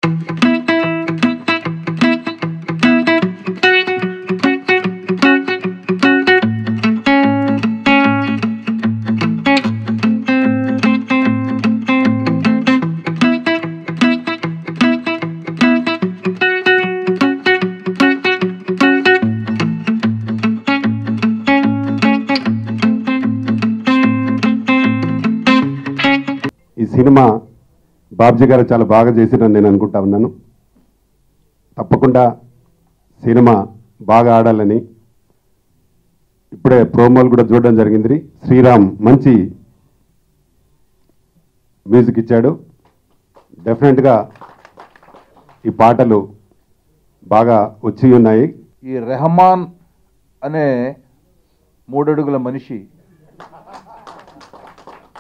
ఈ సినిమా బాబ్జీ గారు చాలా బాగా చేసిరని నేను అనుకుంటా ఉన్నాను. తప్పకుండా సినిమా బాగా ఆడాలని ఇప్పుడే ప్రోమోలు కూడా చూడడం జరిగింది. శ్రీరామ్ మంచి మ్యూజిక్ ఇచ్చాడు. డెఫినెట్గా ఈ పాటలు బాగా వచ్చి ఉన్నాయి. ఈ రెహమాన్ అనే 3 అడుగుల మనిషి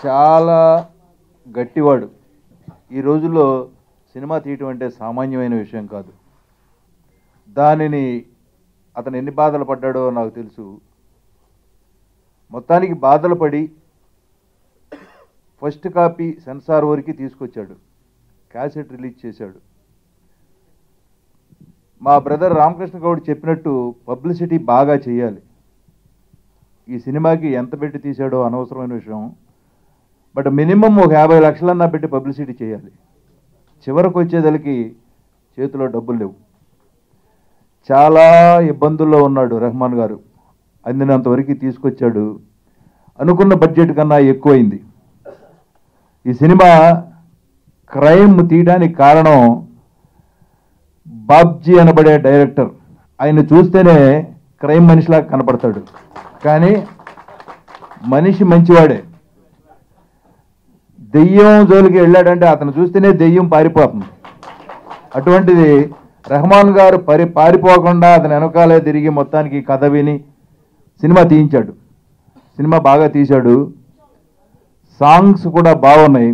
చాలా గట్టివాడు. ఈ రోజుల్లో సినిమా తీయటం అంటే సామాన్యమైన విషయం కాదు. దానిని అతను ఎన్ని బాధలు పడ్డాడో నాకు తెలుసు. మొత్తానికి బాధలు పడి ఫస్ట్ కాపీ సెన్సార్ వరకు తీసుకొచ్చాడు, క్యాసెట్ రిలీజ్ చేశాడు. మా బ్రదర్ రామకృష్ణ గౌడ్ చెప్పినట్టు పబ్లిసిటీ బాగా చేయాలి. ఈ సినిమాకి ఎంత పెట్టి తీశాడో అనవసరమైన విషయం. బట్ మినిమం ఒక 50 లక్షలన్నా పెట్టి పబ్లిసిటీ చేయాలి. చివరకు వచ్చేదలికి చేతిలో డబ్బులు లేవు. చాలా ఇబ్బందుల్లో ఉన్నాడు రెహమాన్ గారు. అందినంతవరకు తీసుకొచ్చాడు. అనుకున్న బడ్జెట్ కన్నా ఎక్కువైంది. ఈ సినిమా క్రైమ్ తీయడానికి కారణం బాబ్జీ అనబడే డైరెక్టర్. ఆయన చూస్తేనే క్రైమ్ మనిషిలా కనపడతాడు, కానీ మనిషి మంచివాడే. దెయ్యం జోలికి వెళ్ళాడంటే అతను చూస్తేనే దెయ్యం పారిపోతుంది. అటువంటిది రెహమాన్ గారు పారిపోకుండా అతను వెనకాలే తిరిగి మొత్తానికి కథ విని సినిమా తీయించాడు. సినిమా బాగా తీశాడు. సాంగ్స్ కూడా బాగున్నాయి.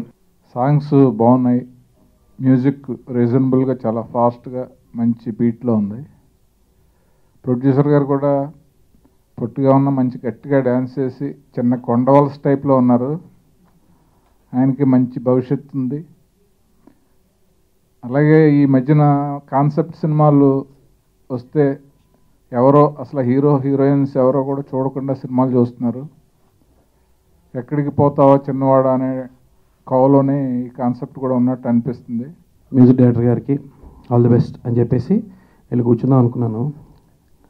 మ్యూజిక్ రీజనబుల్గా చాలా ఫాస్ట్గా మంచి బీట్లో ఉంది. ప్రొడ్యూసర్ గారు కూడా పొట్టుగా ఉన్న మంచి గట్టిగా డ్యాన్స్ చేసి చిన్న కొండవలస టైప్లో ఉన్నారు. ఆయనకి మంచి భవిష్యత్తు ఉంది. అలాగే ఈ మధ్యన కాన్సెప్ట్ సినిమాలు వస్తే ఎవరో అసలు హీరోయిన్స్ ఎవరో కూడా చూడకుండా సినిమాలు చూస్తున్నారు. ఎక్కడికి పోతావో చిన్నవాడ అనే కవలోనే ఈ కాన్సెప్ట్ కూడా ఉన్నట్టు అనిపిస్తుంది. మ్యూజిక్ డైరెక్టర్ గారికి ఆల్ ది బెస్ట్ అని చెప్పేసి వెళ్ళి కూర్చుందాం అనుకున్నాను.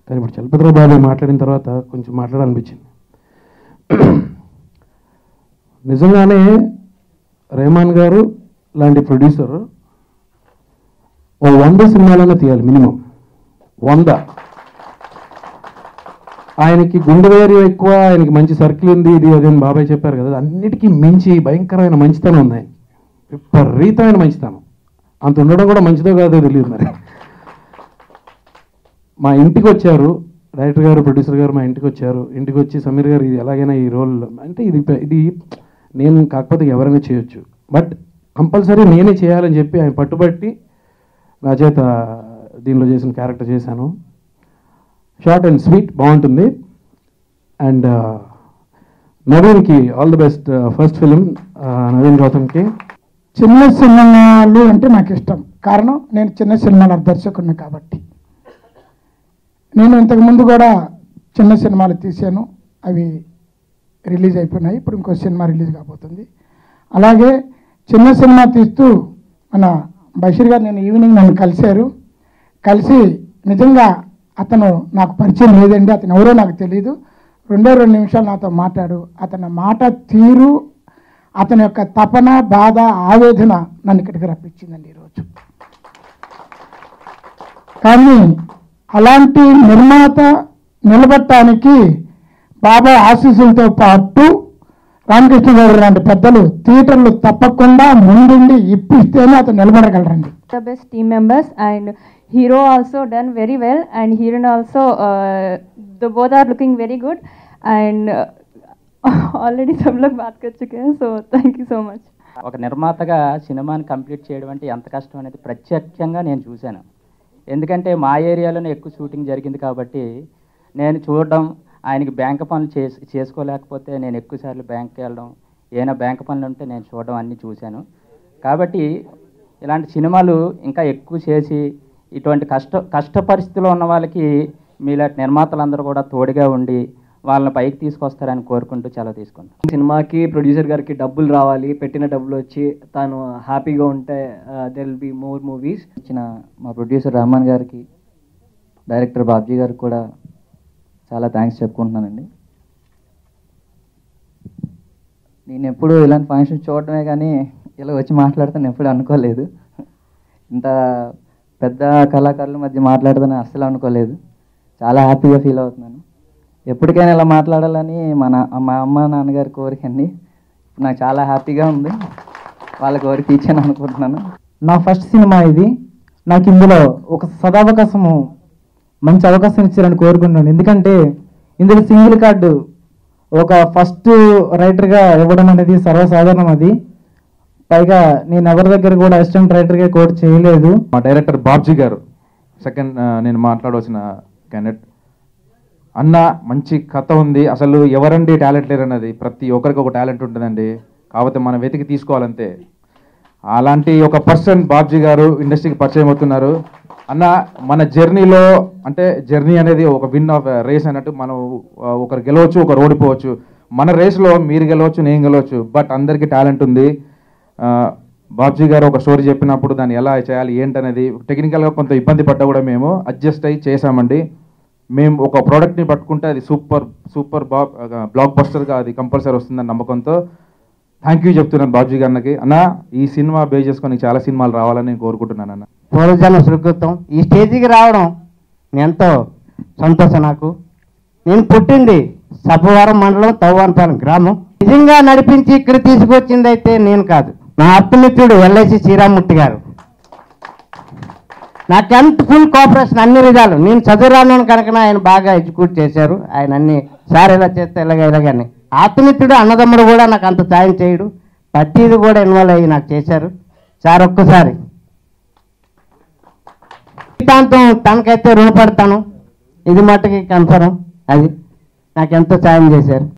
కానీ ఇప్పుడు చలపతిరావు బాబు మాట్లాడిన తర్వాత కొంచెం మాట్లాడాలనిపించింది. నిజంగానే రెహమాన్ గారు లాంటి ప్రొడ్యూసర్ ఓ 100 సినిమాలన్నా తీయాలి, మినిమం 100. ఆయనకి గుండె ధైర్యం ఎక్కువ, ఆయనకి మంచి సర్కిల్ ఉంది, ఇది అదే బాబాయ్ చెప్పారు కదా. అన్నిటికీ మించి భయంకరమైన మంచితనం ఉంది ఆయన, విపరీతమైన మంచితనం. అంత ఉండడం కూడా మంచిదో కాదో తెలియదు. మరి మా ఇంటికి వచ్చారు డైరెక్టర్ గారు, ప్రొడ్యూసర్ గారు మా ఇంటికి వచ్చారు. ఇంటికి వచ్చి సమీర్ గారు ఇది ఎలాగైనా ఈ రోల్ అంటే ఇది నేను కాకపోతే ఎవరైనా చేయొచ్చు, బట్ కంపల్సరీ నేనే చేయాలని చెప్పి ఆయన పట్టుబట్టి నా చేత దీనిలో చేసిన క్యారెక్టర్ చేశాను. షార్ట్ అండ్ స్వీట్ బాగుంటుంది. అండ్ నవీన్కి all the best. First film Naveen గౌతమ్కి. చిన్న సినిమాలు అంటే నాకు ఇష్టం. కారణం నేను చిన్న సినిమాల దర్శకుడిని కాబట్టి. నేను ఇంతకుముందు కూడా చిన్న సినిమాలు తీశాను, అవి రిలీజ్ అయిపోయినాయి. ఇప్పుడు ఇంకో సినిమా రిలీజ్ కాబోతుంది. అలాగే చిన్న సినిమా తీస్తూ మన బషీర్ గారు నేను ఈవినింగ్ నన్ను కలిసి నిజంగా అతను నాకు పరిచయం లేదండి, అతను ఎవరో నాకు తెలియదు. 2 నిమిషాలు నాతో మాట్లాడు. అతని మాట తీరు, అతని యొక్క తపన, బాధ, ఆవేదన నన్ను ఇక్కడికి రప్పించిందండి ఈరోజు. కానీ అలాంటి నిర్మాత నిలబడటానికి బాబాయ్ ఆశీస్సులతో పాటు రామకృష్ణ గారు లాంటి పెద్దలు థియేటర్లు తప్పకుండా ముందుండి ఇప్పిస్తేనే అతను నిలబడగలరండి. The best team members and hero also done very well and heroine also the both are looking very good and already सब लोग बात कर चुके हैं, so thank you so much. ఒక నిర్మాతగా సినిమాని కంప్లీట్ చేయడం అంటే ఎంత కష్టం అనేది ప్రత్యక్షంగా నేను చూశాను. ఎందుకంటే మా ఏరియాలోనే ఎక్కువ షూటింగ్ జరిగింది కాబట్టి నేను చూడడం, ఆయనకి బ్యాంక్ పనులు చేసుకోలేకపోతే నేను ఎక్కువసార్లు బ్యాంక్కి వెళ్ళడం, ఏమైనా బ్యాంక్ పనులు ఉంటే నేను చూడడం అన్నీ చూశాను. కాబట్టి ఇలాంటి సినిమాలు ఇంకా ఎక్కువ చేసి ఇటువంటి కష్ట పరిస్థితిలో ఉన్న వాళ్ళకి మీలాంటి నిర్మాతలందరూ కూడా తోడుగా ఉండి వాళ్ళని పైకి తీసుకొస్తారని కోరుకుంటూ సెలవు తీసుకుంటాం. సినిమాకి ప్రొడ్యూసర్ గారికి డబ్బులు రావాలి, పెట్టిన డబ్బులు వచ్చి తాను హ్యాపీగా ఉంటే there will be more movies. ఇచ్చిన మా ప్రొడ్యూసర్ రహమాన్ గారికి, డైరెక్టర్ బాబ్జీ గారికి కూడా చాలా థ్యాంక్స్ చెప్పుకుంటున్నానండి. నేను ఎప్పుడు ఇలాంటి ఫంక్షన్ చూడటమే కానీ ఇలా వచ్చి మాట్లాడుతాను ఎప్పుడు అనుకోలేదు. ఇంత పెద్ద కళాకారుల మధ్య మాట్లాడుతాను అస్సలు అనుకోలేదు. చాలా హ్యాపీగా ఫీల్ అవుతున్నాను. ఎప్పటికైనా ఇలా మాట్లాడాలని మా అమ్మ నాన్నగారి కోరిక అండి. నాకు చాలా హ్యాపీగా ఉంది. వాళ్ళ కోరిక ఇచ్చాను అనుకుంటున్నాను. నా ఫస్ట్ సినిమా ఇది. నాకు ఇందులో ఒక సదావకాశము, మంచి అవకాశం ఇచ్చారని కోరుకుంటున్నాను. ఎందుకంటే ఇందులో సింగిల్ కార్డు ఒక ఫస్ట్ రైటర్గా ఇవ్వడం అనేది సర్వసాధారణం. అది పైగా నేను ఎవరి దగ్గర కూడా అసిస్టెంట్ రైటర్గా కోట్ చేయలేదు. మా డైరెక్టర్ బాబ్జీ గారు సెకండ్ నేను మాట్లాడవలసిన క్యాండిడేట్. అన్న మంచి కథ ఉంది. అసలు ఎవరండి టాలెంట్ లేరన్నది, ప్రతి ఒక్కరికి ఒక టాలెంట్ ఉంటుందండి, కాకపోతే మనం వెతికి తీసుకోవాలంతే. అలాంటి ఒక పర్సన్ బాబ్జీ గారు ఇండస్ట్రీకి పరిచయం అవుతున్నారు. అన్న మన జర్నీలో అంటే జర్నీ అనేది ఒక విన్ ఆఫ్ రేస్ అన్నట్టు, మనం ఒకరు గెలవచ్చు ఒకరు ఓడిపోవచ్చు. మన రేస్లో మీరు గెలవచ్చు నేను గెలవచ్చు, బట్ అందరికీ టాలెంట్ ఉంది. బాబ్జీ గారు ఒక స్టోరీ చెప్పినప్పుడు దాన్ని ఎలా చేయాలి ఏంటనేది టెక్నికల్గా కొంత ఇబ్బంది పడ్డా కూడా మేము అడ్జస్ట్ అయ్యి చేసామండి. మేము ఒక ప్రోడక్ట్ని పట్టుకుంటే అది సూపర్ బ్లాక్ బస్టర్గా అది కంపల్సరీ వస్తుందని నమ్మకంతో థ్యాంక్ యూ చెప్తున్నాను బాబ్జీ గారికి. అన్న ఈ సినిమా బేస్ చేసుకొని చాలా సినిమాలు రావాలని నేను కోరుకుంటున్నాను. అన్న పూర్వజన్మ సుకృతం ఈ స్టేజ్కి రావడం ఎంతో సంతోషం నాకు. నేను పుట్టింది సభవరం మండలం తవ్వానపాలెం గ్రామం. నిజంగా నడిపించి ఇక్కడ తీసుకొచ్చింది అయితే నేను కాదు, నా ఆప్తమిత్రుడు ఎల్ఐసి శ్రీరామ్మూర్తి గారు. నాకెంత ఫుల్ కోఆపరేషన్ అన్ని విధాలు. నేను చదువురాను కనుక ఆయన బాగా ఎగ్జిక్యూట్ చేశారు. ఆయన అన్ని సార్ ఇలా చేస్తే ఇలాగని. ఆత్మమిత్రుడు అన్నదమ్ముడు కూడా నాకు అంత సాయం చేయడు, ప్రతిది కూడా ఇన్వాల్వ్ అయ్యి నాకు చేశారు. సార్ ఒక్కసారి జీవితాంతం తనకైతే రుణపడతాను, ఇది మట్టుకి కన్ఫర్మ్. అది నాకెంతో సాయం చేశారు.